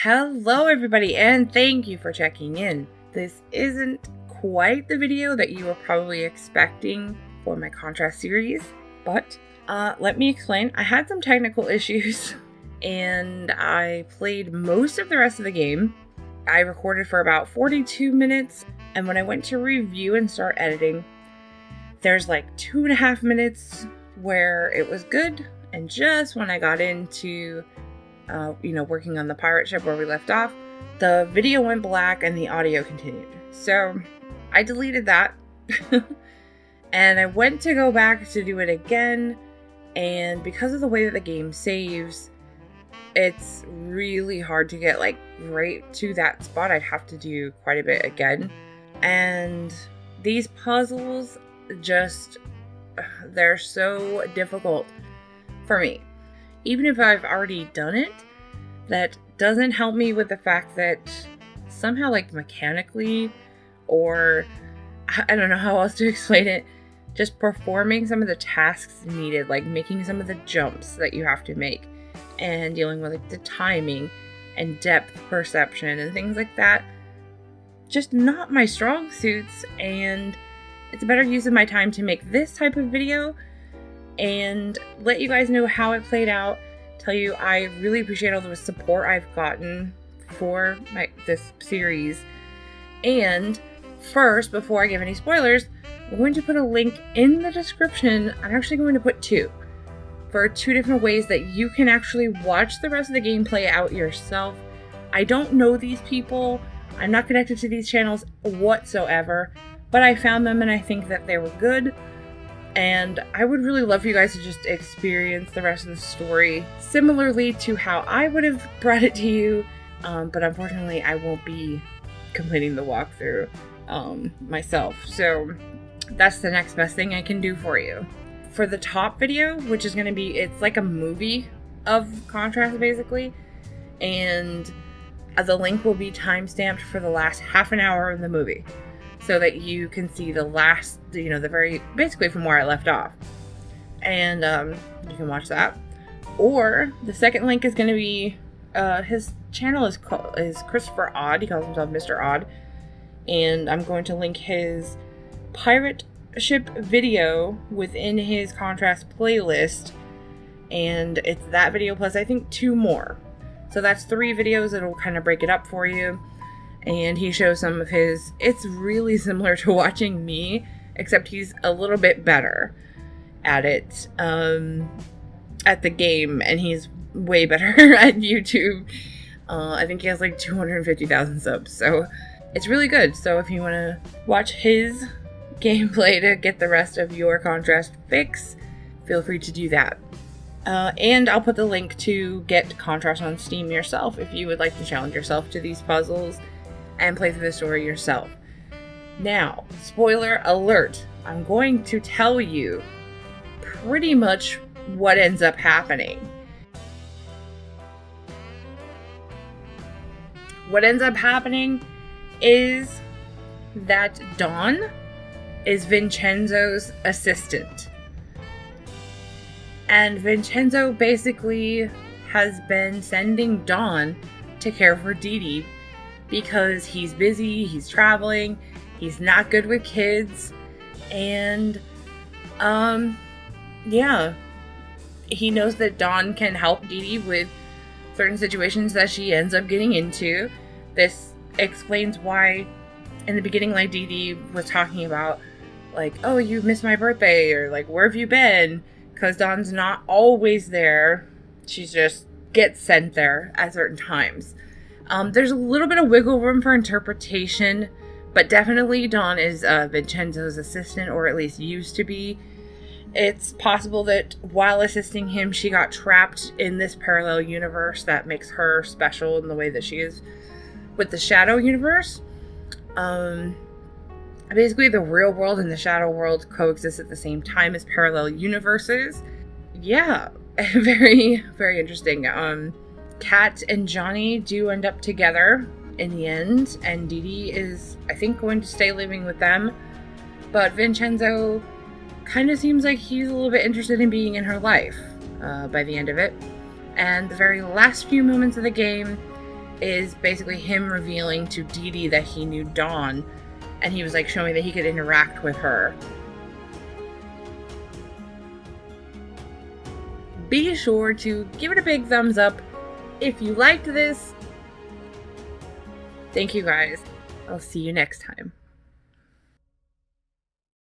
Hello everybody, and thank you for checking in. This isn't quite the video that you were probably expecting for my contrast series, but let me explain. I had some technical issues and I played most of the rest of the game. I recorded for about 42 minutes, and when I went to review and start editing, there's like 2.5 minutes where it was good, and just when I got into working on the pirate ship where we left off, the video went black and the audio continued. So I deleted that and I went to go back to do it again, and because of the way that the game saves, it's really hard to get like right to that spot. I'd have to do quite a bit again, and these puzzles they're so difficult for me. Even if I've already done it, that doesn't help me with the fact that somehow, like mechanically, or I don't know how else to explain it, just performing some of the tasks needed, like making some of the jumps that you have to make, and dealing with like the timing and depth perception and things like that, just not my strong suits, and it's a better use of my time to make this type of video and let you guys know how it played out. Tell you I really appreciate all the support I've gotten for this series. And first, before I give any spoilers, I'm going to put a link in the description. I'm actually going to put two different ways that you can actually watch the rest of the game play out yourself. I don't know these people. I'm not connected to these channels whatsoever, but I found them and I think that they were good. And I would really love for you guys to just experience the rest of the story similarly to how I would have brought it to you. But unfortunately, I won't be completing the walkthrough myself. So that's the next best thing I can do for you. For the top video, which is going to be, it's like a movie of contrast basically. And the link will be timestamped for the last half an hour of the movie, so that you can see the last, basically from where I left off. And you can watch that. Or the second link is going to be, his channel is Christopher Odd. He calls himself Mr. Odd. And I'm going to link his pirate ship video within his contrast playlist. And it's that video plus I think 2 more. So that's 3 videos that'll kind of break it up for you. And he shows some of his, it's really similar to watching me, except he's a little bit better at it, at the game, and he's way better at YouTube. I think he has like 250,000 subs, so it's really good. So if you want to watch his gameplay to get the rest of your contrast fix, feel free to do that. And I'll put the link to get contrast on Steam yourself if you would like to challenge yourself to these puzzles and play through the story yourself. Now, spoiler alert, I'm going to tell you pretty much what ends up happening. What ends up happening is that Dawn is Vincenzo's assistant. And Vincenzo basically has been sending Dawn to care for Didi because he's busy, he's traveling, he's not good with kids, and he knows that Dawn can help Didi with certain situations that she ends up getting into. This explains why in the beginning, like, Didi was talking about, like, oh, you missed my birthday, or like, where have you been? Because Dawn's not always there. She just gets sent there at certain times. There's a little bit of wiggle room for interpretation, but definitely Dawn is Vincenzo's assistant, or at least used to be. It's possible that while assisting him, she got trapped in this parallel universe that makes her special in the way that she is with the shadow universe. Basically, the real world and the shadow world coexist at the same time as parallel universes. Yeah, very, very interesting. Kat and Johnny do end up together in the end, and Didi is, I think, going to stay living with them. But Vincenzo kind of seems like he's a little bit interested in being in her life by the end of it. And the very last few moments of the game, is basically him revealing to Didi that he knew Dawn, and he was like showing that he could interact with her. Be sure to give it a big thumbs up if you liked this. Thank you guys. I'll see you next time.